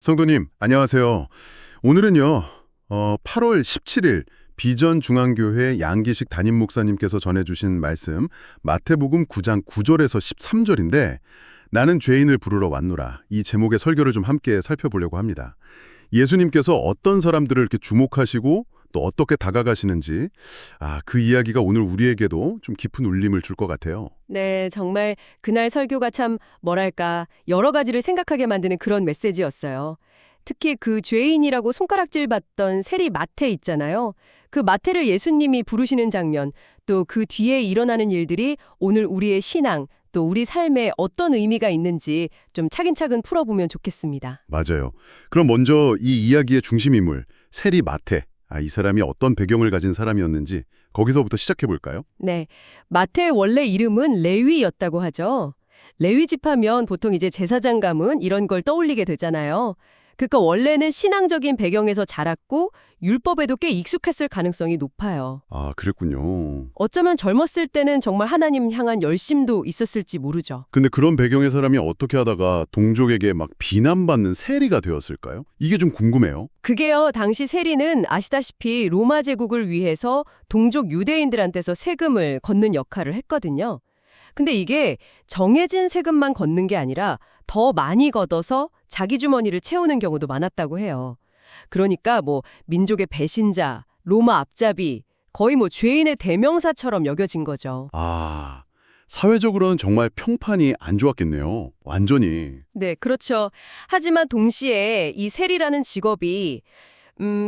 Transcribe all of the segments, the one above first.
성도님, 안녕하세요. 오늘은요, 8월 17일 비전 중앙교회 양기식 담임 목사님께서 전해주신 말씀 마태복음 9장 9절에서 13절인데 나는 죄인을 부르러 왔노라. 이 제목의 설교를 좀 함께 살펴보려고 합니다. 예수님께서 어떤 사람들을 이렇게 주목하시고 또 어떻게 다가가시는지 그 이야기가 오늘 우리에게도 좀 깊은 울림을 줄 것 같아요. 네, 정말 그날 설교가 참 뭐랄까 여러 가지를 생각하게 만드는 그런 메시지였어요. 특히 그 죄인이라고 손가락질 받던 세리 마태 있잖아요. 그 마태를 예수님이 부르시는 장면, 또 그 뒤에 일어나는 일들이 오늘 우리의 신앙, 또 우리 삶에 어떤 의미가 있는지 좀 차근차근 풀어보면 좋겠습니다. 맞아요. 그럼 먼저 이 이야기의 중심 인물, 세리 마태. 이 사람이 어떤 배경을 가진 사람이었는지 거기서부터 시작해 볼까요? 네, 마태의 원래 이름은 레위였다고 하죠. 레위 집하면 보통 이제 제사장 가문 이런 걸 떠올리게 되잖아요. 그러니까 원래는 신앙적인 배경에서 자랐고 율법에도 꽤 익숙했을 가능성이 높아요. 그랬군요. 어쩌면 젊었을 때는 정말 하나님 향한 열심도 있었을지 모르죠. 근데 그런 배경의 사람이 어떻게 하다가 동족에게 막 비난받는 세리가 되었을까요? 이게 좀 궁금해요. 그게요, 당시 세리는 아시다시피 로마 제국을 위해서 동족 유대인들한테서 세금을 걷는 역할을 했거든요. 근데 이게 정해진 세금만 걷는 게 아니라 더 많이 걷어서 자기 주머니를 채우는 경우도 많았다고 해요. 그러니까 민족의 배신자, 로마 앞잡이, 거의 죄인의 대명사처럼 여겨진 거죠. 사회적으로는 정말 평판이 안 좋았겠네요. 완전히. 네, 그렇죠. 하지만 동시에 이 세리라는 직업이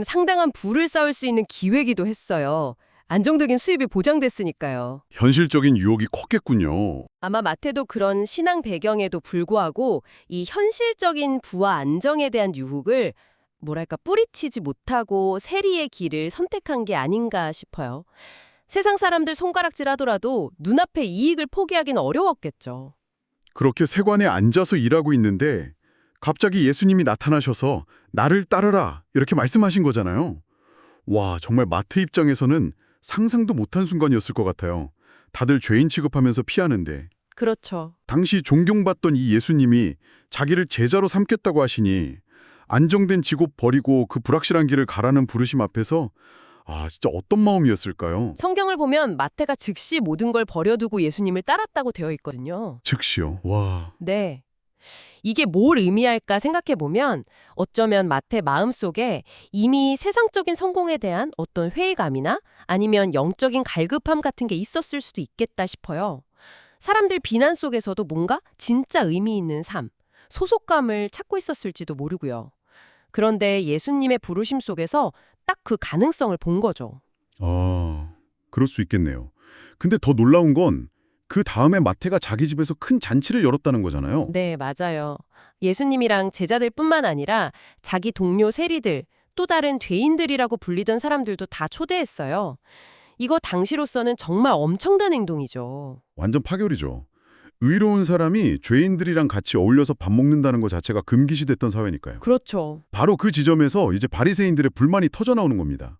상당한 부를 쌓을 수 있는 기회이기도 했어요. 안정적인 수입이 보장됐으니까요. 현실적인 유혹이 컸겠군요. 아마 마태도 그런 신앙 배경에도 불구하고 이 현실적인 부와 안정에 대한 유혹을 뿌리치지 못하고 세리의 길을 선택한 게 아닌가 싶어요. 세상 사람들 손가락질 하더라도 눈앞의 이익을 포기하기는 어려웠겠죠. 그렇게 세관에 앉아서 일하고 있는데 갑자기 예수님이 나타나셔서 나를 따르라 이렇게 말씀하신 거잖아요. 와, 정말 마태 입장에서는 상상도 못한 순간이었을 것 같아요. 다들 죄인 취급하면서 피하는데 그렇죠. 당시 존경받던 이 예수님이 자기를 제자로 삼겠다고 하시니 안정된 직업 버리고 그 불확실한 길을 가라는 부르심 앞에서 진짜 어떤 마음이었을까요? 성경을 보면 마태가 즉시 모든 걸 버려두고 예수님을 따랐다고 되어 있거든요. 즉시요. 와. 네. 이게 뭘 의미할까 생각해보면 어쩌면 마태 마음속에 이미 세상적인 성공에 대한 어떤 회의감이나 아니면 영적인 갈급함 같은 게 있었을 수도 있겠다 싶어요. 사람들 비난 속에서도 뭔가 진짜 의미 있는 삶, 소속감을 찾고 있었을지도 모르고요. 그런데 예수님의 부르심 속에서 딱 그 가능성을 본 거죠. 그럴 수 있겠네요. 근데 더 놀라운 건 그 다음에 마태가 자기 집에서 큰 잔치를 열었다는 거잖아요. 네, 맞아요. 예수님이랑 제자들뿐만 아니라 자기 동료 세리들, 또 다른 죄인들이라고 불리던 사람들도 다 초대했어요. 이거 당시로서는 정말 엄청난 행동이죠. 완전 파격이죠. 의로운 사람이 죄인들이랑 같이 어울려서 밥 먹는다는 것 자체가 금기시됐던 사회니까요. 그렇죠. 바로 그 지점에서 이제 바리새인들의 불만이 터져나오는 겁니다.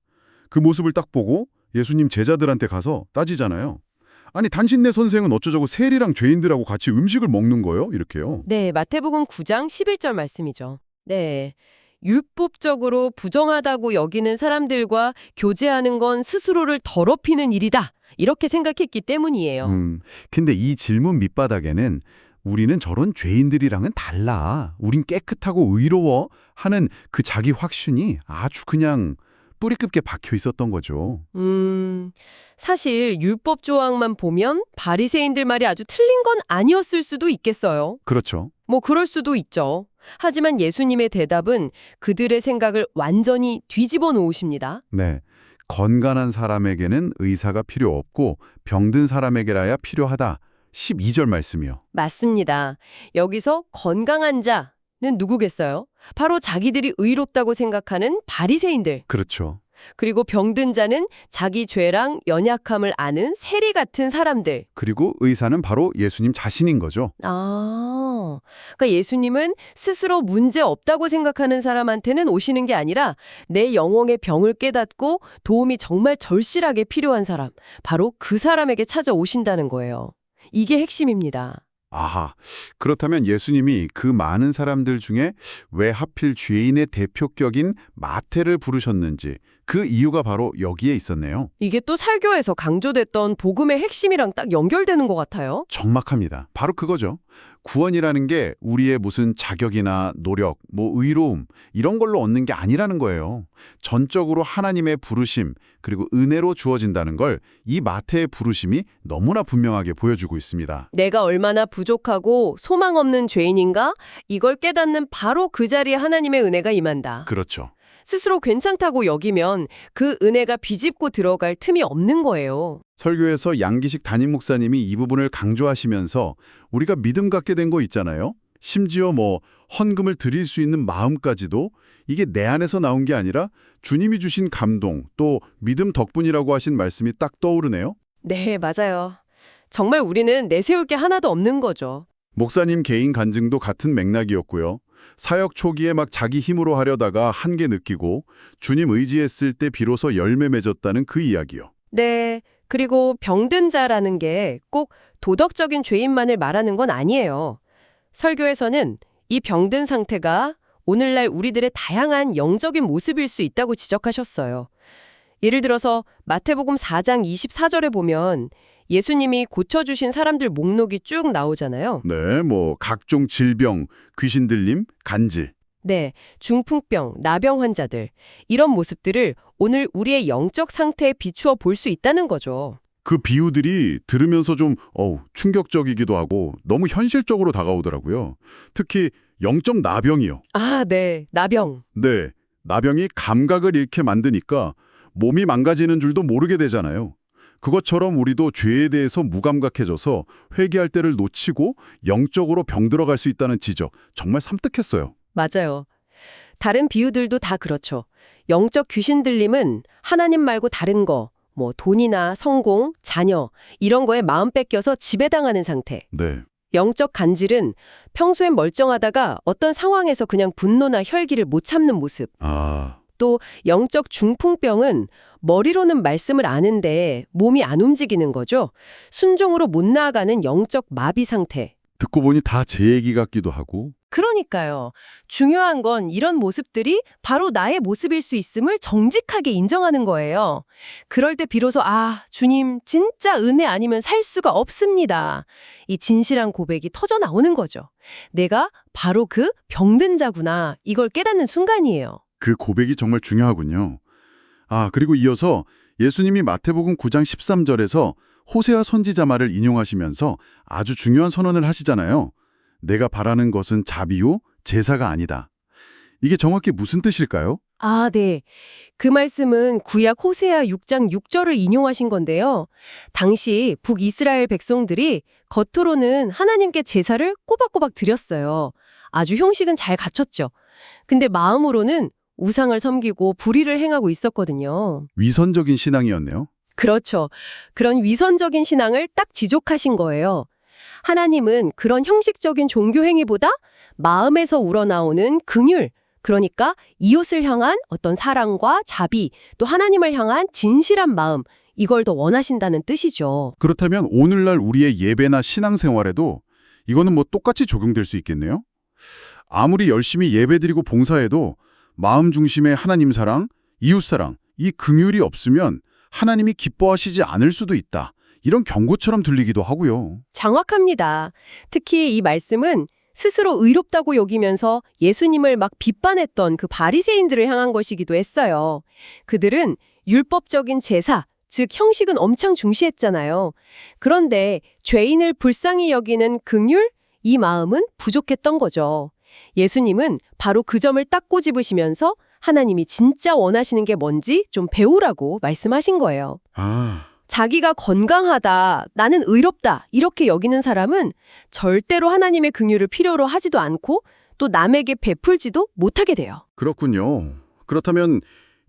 그 모습을 딱 보고 예수님 제자들한테 가서 따지잖아요. 아니 단신내 선생은 어쩌자고 세리랑 죄인들하고 같이 음식을 먹는 거요? 이렇게요. 네, 마태복음 9장 11절 말씀이죠. 네. 율법적으로 부정하다고 여기는 사람들과 교제하는 건 스스로를 더럽히는 일이다. 이렇게 생각했기 때문이에요. 근데 이 질문 밑바닥에는 우리는 저런 죄인들이랑은 달라. 우린 깨끗하고 의로워 하는 그 자기 확신이 아주 그냥 뿌리 깊게 박혀 있었던 거죠. 사실 율법 조항만 보면 바리새인들 말이 아주 틀린 건 아니었을 수도 있겠어요. 그렇죠. 그럴 수도 있죠. 하지만 예수님의 대답은 그들의 생각을 완전히 뒤집어 놓으십니다. 네. 건강한 사람에게는 의사가 필요 없고 병든 사람에게라야 필요하다. 12절 말씀이요. 맞습니다. 여기서 건강한 자는 누구겠어요? 바로 자기들이 의롭다고 생각하는 바리새인들. 그렇죠. 그리고 병든 자는 자기 죄랑 연약함을 아는 세리 같은 사람들. 그리고 의사는 바로 예수님 자신인 거죠. 그러니까 예수님은 스스로 문제 없다고 생각하는 사람한테는 오시는 게 아니라 내 영혼의 병을 깨닫고 도움이 정말 절실하게 필요한 사람, 바로 그 사람에게 찾아오신다는 거예요. 이게 핵심입니다. 아하, 그렇다면 예수님이 그 많은 사람들 중에 왜 하필 죄인의 대표격인 마태를 부르셨는지 그 이유가 바로 여기에 있었네요. 이게 또 설교에서 강조됐던 복음의 핵심이랑 딱 연결되는 것 같아요. 정확합니다. 바로 그거죠. 구원이라는 게 우리의 무슨 자격이나 노력, 의로움 이런 걸로 얻는 게 아니라는 거예요. 전적으로 하나님의 부르심 그리고 은혜로 주어진다는 걸 이 마태의 부르심이 너무나 분명하게 보여주고 있습니다. 내가 얼마나 부족하고 소망 없는 죄인인가? 이걸 깨닫는 바로 그 자리에 하나님의 은혜가 임한다. 그렇죠. 스스로 괜찮다고 여기면 그 은혜가 비집고 들어갈 틈이 없는 거예요. 설교에서 양기식 담임 목사님이 이 부분을 강조하시면서 우리가 믿음 갖게 된 거 있잖아요. 심지어 헌금을 드릴 수 있는 마음까지도 이게 내 안에서 나온 게 아니라 주님이 주신 감동 또 믿음 덕분이라고 하신 말씀이 딱 떠오르네요. 네, 맞아요. 정말 우리는 내세울 게 하나도 없는 거죠. 목사님 개인 간증도 같은 맥락이었고요. 사역 초기에 막 자기 힘으로 하려다가 한계 느끼고 주님 의지했을 때 비로소 열매 맺었다는 그 이야기요. 네, 그리고 병든 자라는 게 꼭 도덕적인 죄인만을 말하는 건 아니에요. 설교에서는 이 병든 상태가 오늘날 우리들의 다양한 영적인 모습일 수 있다고 지적하셨어요. 예를 들어서 마태복음 4장 24절에 보면 예수님이 고쳐주신 사람들 목록이 쭉 나오잖아요. 네, 각종 질병, 귀신 들림, 간질. 네, 중풍병, 나병 환자들 이런 모습들을 오늘 우리의 영적 상태에 비추어 볼 수 있다는 거죠. 그 비유들이 들으면서 좀 충격적이기도 하고 너무 현실적으로 다가오더라고요. 특히 영적 나병이요. 아, 네, 나병. 네, 나병이 감각을 잃게 만드니까 몸이 망가지는 줄도 모르게 되잖아요. 그것처럼 우리도 죄에 대해서 무감각해져서 회개할 때를 놓치고 영적으로 병들어갈 수 있다는 지적, 정말 섬뜩했어요. 맞아요. 다른 비유들도 다 그렇죠. 영적 귀신 들림은 하나님 말고 다른 거, 돈이나 성공, 자녀 이런 거에 마음 뺏겨서 지배당하는 상태. 네, 영적 간질은 평소엔 멀쩡하다가 어떤 상황에서 그냥 분노나 혈기를 못 참는 모습. 또 영적 중풍병은 머리로는 말씀을 아는데 몸이 안 움직이는 거죠. 순종으로 못 나아가는 영적 마비 상태. 듣고 보니 다 제 얘기 같기도 하고. 그러니까요. 중요한 건 이런 모습들이 바로 나의 모습일 수 있음을 정직하게 인정하는 거예요. 그럴 때 비로소 주님 진짜 은혜 아니면 살 수가 없습니다. 이 진실한 고백이 터져 나오는 거죠. 내가 바로 그 병든 자구나 이걸 깨닫는 순간이에요. 그 고백이 정말 중요하군요. 그리고 이어서 예수님이 마태복음 9장 13절에서 호세아 선지자 말을 인용하시면서 아주 중요한 선언을 하시잖아요. 내가 바라는 것은 자비요, 제사가 아니다. 이게 정확히 무슨 뜻일까요? 네. 그 말씀은 구약 호세아 6장 6절을 인용하신 건데요. 당시 북이스라엘 백성들이 겉으로는 하나님께 제사를 꼬박꼬박 드렸어요. 아주 형식은 잘 갖췄죠. 근데 마음으로는 우상을 섬기고 불의를 행하고 있었거든요. 위선적인 신앙이었네요. 그렇죠. 그런 위선적인 신앙을 딱 지적하신 거예요. 하나님은 그런 형식적인 종교 행위보다 마음에서 우러나오는 긍휼, 그러니까 이웃을 향한 어떤 사랑과 자비, 또 하나님을 향한 진실한 마음, 이걸 더 원하신다는 뜻이죠. 그렇다면 오늘날 우리의 예배나 신앙생활에도 이거는 똑같이 적용될 수 있겠네요? 아무리 열심히 예배드리고 봉사해도 마음 중심의 하나님 사랑, 이웃 사랑, 이 긍휼이 없으면 하나님이 기뻐하시지 않을 수도 있다. 이런 경고처럼 들리기도 하고요. 정확합니다. 특히 이 말씀은 스스로 의롭다고 여기면서 예수님을 막 비판했던 그 바리새인들을 향한 것이기도 했어요. 그들은 율법적인 제사, 즉 형식은 엄청 중시했잖아요. 그런데 죄인을 불쌍히 여기는 긍휼, 이 마음은 부족했던 거죠. 예수님은 바로 그 점을 딱 꼬집으시면서 하나님이 진짜 원하시는 게 뭔지 좀 배우라고 말씀하신 거예요. 자기가 건강하다, 나는 의롭다 이렇게 여기는 사람은 절대로 하나님의 긍휼을 필요로 하지도 않고 또 남에게 베풀지도 못하게 돼요. 그렇군요. 그렇다면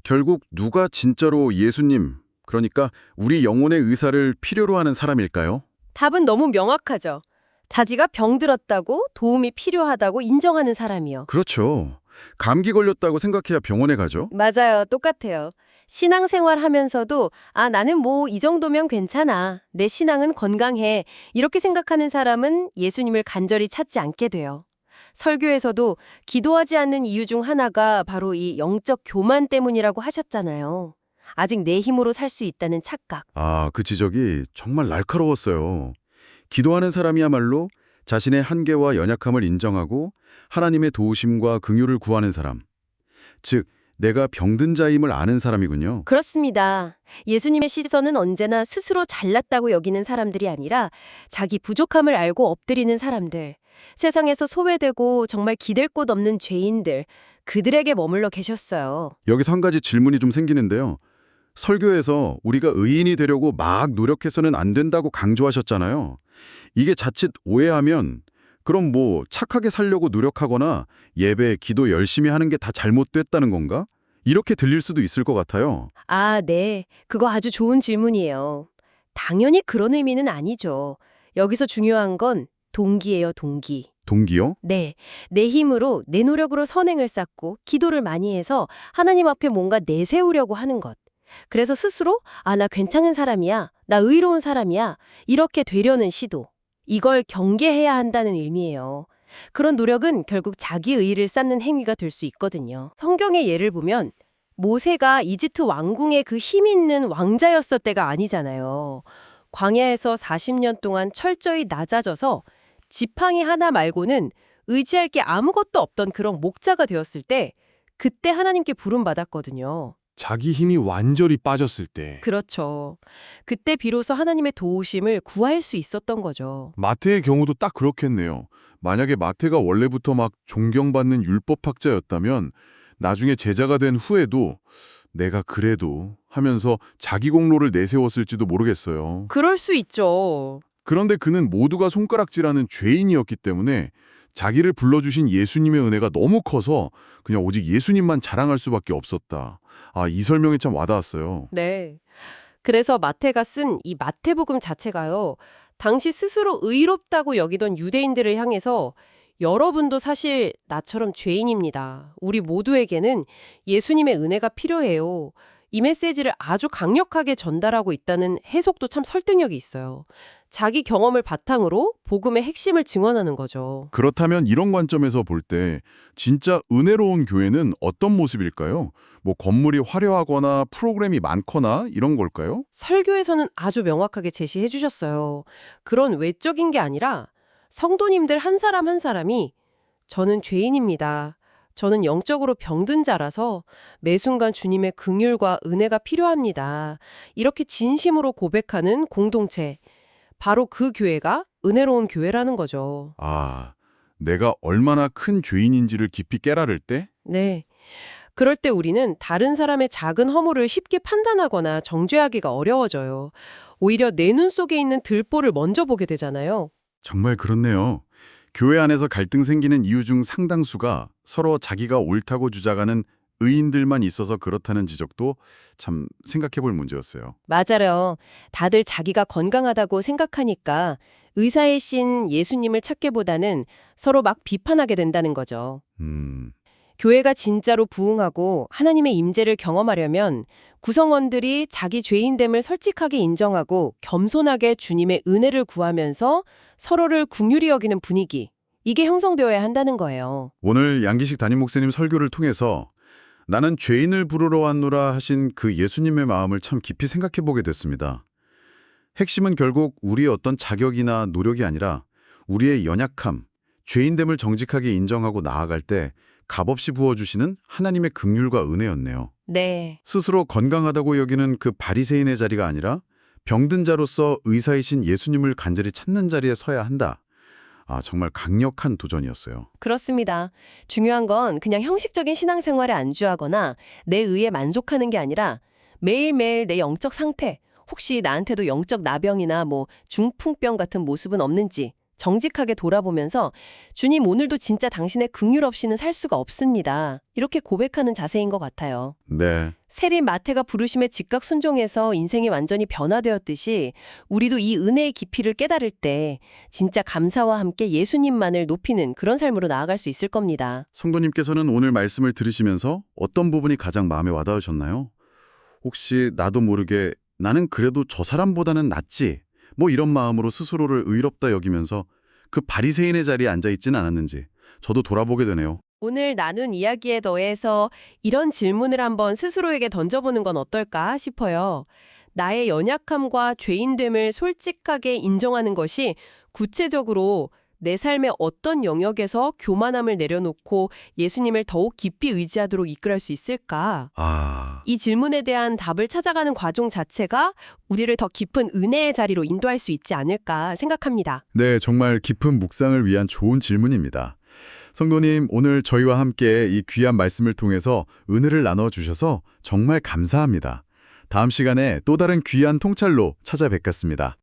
결국 누가 진짜로 예수님, 그러니까 우리 영혼의 의사를 필요로 하는 사람일까요? 답은 너무 명확하죠. 자기가 병들었다고 도움이 필요하다고 인정하는 사람이요. 그렇죠. 감기 걸렸다고 생각해야 병원에 가죠. 맞아요. 똑같아요. 신앙생활 하면서도 나는 뭐 이 정도면 괜찮아. 내 신앙은 건강해. 이렇게 생각하는 사람은 예수님을 간절히 찾지 않게 돼요. 설교에서도 기도하지 않는 이유 중 하나가 바로 이 영적 교만 때문이라고 하셨잖아요. 아직 내 힘으로 살 수 있다는 착각. 그 지적이 정말 날카로웠어요. 기도하는 사람이야말로 자신의 한계와 연약함을 인정하고 하나님의 도우심과 긍휼을 구하는 사람. 즉, 내가 병든 자임을 아는 사람이군요. 그렇습니다. 예수님의 시선은 언제나 스스로 잘났다고 여기는 사람들이 아니라 자기 부족함을 알고 엎드리는 사람들, 세상에서 소외되고 정말 기댈 곳 없는 죄인들, 그들에게 머물러 계셨어요. 여기서 한 가지 질문이 좀 생기는데요. 설교에서 우리가 의인이 되려고 막 노력해서는 안 된다고 강조하셨잖아요. 이게 자칫 오해하면 그럼 뭐 착하게 살려고 노력하거나 예배, 기도 열심히 하는 게 다 잘못됐다는 건가? 이렇게 들릴 수도 있을 것 같아요. 네. 그거 아주 좋은 질문이에요. 당연히 그런 의미는 아니죠. 여기서 중요한 건 동기예요, 동기. 동기요? 네. 내 힘으로, 내 노력으로 선행을 쌓고 기도를 많이 해서 하나님 앞에 뭔가 내세우려고 하는 것. 그래서 스스로 나 괜찮은 사람이야. 나 의로운 사람이야. 이렇게 되려는 시도. 이걸 경계해야 한다는 의미예요. 그런 노력은 결국 자기 의의를 쌓는 행위가 될 수 있거든요. 성경의 예를 보면 모세가 이집트 왕궁의 그 힘 있는 왕자였을 때가 아니잖아요. 광야에서 40년 동안 철저히 낮아져서 지팡이 하나 말고는 의지할 게 아무것도 없던 그런 목자가 되었을 때 그때 하나님께 부름받았거든요. 자기 힘이 완전히 빠졌을 때 그렇죠. 그때 비로소 하나님의 도우심을 구할 수 있었던 거죠. 마태의 경우도 딱 그렇겠네요. 만약에 마태가 원래부터 막 존경받는 율법학자였다면 나중에 제자가 된 후에도 내가 그래도 하면서 자기 공로를 내세웠을지도 모르겠어요. 그럴 수 있죠. 그런데 그는 모두가 손가락질하는 죄인이었기 때문에 자기를 불러주신 예수님의 은혜가 너무 커서 그냥 오직 예수님만 자랑할 수밖에 없었다. 이 설명이 참 와닿았어요. 네. 그래서 마태가 쓴 이 마태복음 자체가요. 당시 스스로 의롭다고 여기던 유대인들을 향해서 여러분도 사실 나처럼 죄인입니다. 우리 모두에게는 예수님의 은혜가 필요해요. 이 메시지를 아주 강력하게 전달하고 있다는 해석도 참 설득력이 있어요. 자기 경험을 바탕으로 복음의 핵심을 증언하는 거죠. 그렇다면 이런 관점에서 볼 때 진짜 은혜로운 교회는 어떤 모습일까요? 뭐 건물이 화려하거나 프로그램이 많거나 이런 걸까요? 설교에서는 아주 명확하게 제시해 주셨어요. 그런 외적인 게 아니라 성도님들 한 사람 한 사람이 저는 죄인입니다. 저는 영적으로 병든 자라서 매 순간 주님의 긍휼과 은혜가 필요합니다. 이렇게 진심으로 고백하는 공동체. 바로 그 교회가 은혜로운 교회라는 거죠. 내가 얼마나 큰 죄인인지를 깊이 깨달을 때? 네. 그럴 때 우리는 다른 사람의 작은 허물을 쉽게 판단하거나 정죄하기가 어려워져요. 오히려 내 눈 속에 있는 들보를 먼저 보게 되잖아요. 정말 그렇네요. 교회 안에서 갈등 생기는 이유 중 상당수가 서로 자기가 옳다고 주장하는 의인들만 있어서 그렇다는 지적도 참 생각해 볼 문제였어요. 맞아요. 다들 자기가 건강하다고 생각하니까 의사의 신 예수님을 찾기보다는 서로 막 비판하게 된다는 거죠. 교회가 진짜로 부흥하고 하나님의 임재를 경험하려면 구성원들이 자기 죄인됨을 솔직하게 인정하고 겸손하게 주님의 은혜를 구하면서 서로를 긍휼히 여기는 분위기, 이게 형성되어야 한다는 거예요. 오늘 양기식 담임 목사님 설교를 통해서 나는 죄인을 부르러 왔노라 하신 그 예수님의 마음을 참 깊이 생각해 보게 됐습니다. 핵심은 결국 우리의 어떤 자격이나 노력이 아니라 우리의 연약함, 죄인됨을 정직하게 인정하고 나아갈 때 값없이 부어주시는 하나님의 긍휼과 은혜였네요. 네. 스스로 건강하다고 여기는 그 바리새인의 자리가 아니라 병든 자로서 의사이신 예수님을 간절히 찾는 자리에 서야 한다. 정말 강력한 도전이었어요. 그렇습니다. 중요한 건 그냥 형식적인 신앙생활에 안주하거나 내 의에 만족하는 게 아니라 매일매일 내 영적 상태, 혹시 나한테도 영적 나병이나 중풍병 같은 모습은 없는지 정직하게 돌아보면서 주님 오늘도 진짜 당신의 긍휼 없이는 살 수가 없습니다. 이렇게 고백하는 자세인 것 같아요. 네. 세린 마태가 부르심에 즉각 순종해서 인생이 완전히 변화되었듯이 우리도 이 은혜의 깊이를 깨달을 때 진짜 감사와 함께 예수님만을 높이는 그런 삶으로 나아갈 수 있을 겁니다. 성도님께서는 오늘 말씀을 들으시면서 어떤 부분이 가장 마음에 와닿으셨나요? 혹시 나도 모르게 나는 그래도 저 사람보다는 낫지. 뭐 이런 마음으로 스스로를 의롭다 여기면서 그 바리새인의 자리에 앉아 있지는 않았는지 저도 돌아보게 되네요. 오늘 나눈 이야기에 더해서 이런 질문을 한번 스스로에게 던져보는 건 어떨까 싶어요. 나의 연약함과 죄인됨을 솔직하게 인정하는 것이 구체적으로 내 삶의 어떤 영역에서 교만함을 내려놓고 예수님을 더욱 깊이 의지하도록 이끌할 수 있을까? 이 질문에 대한 답을 찾아가는 과정 자체가 우리를 더 깊은 은혜의 자리로 인도할 수 있지 않을까 생각합니다. 네, 정말 깊은 묵상을 위한 좋은 질문입니다. 성도님, 오늘 저희와 함께 이 귀한 말씀을 통해서 은혜를 나눠주셔서 정말 감사합니다. 다음 시간에 또 다른 귀한 통찰로 찾아뵙겠습니다.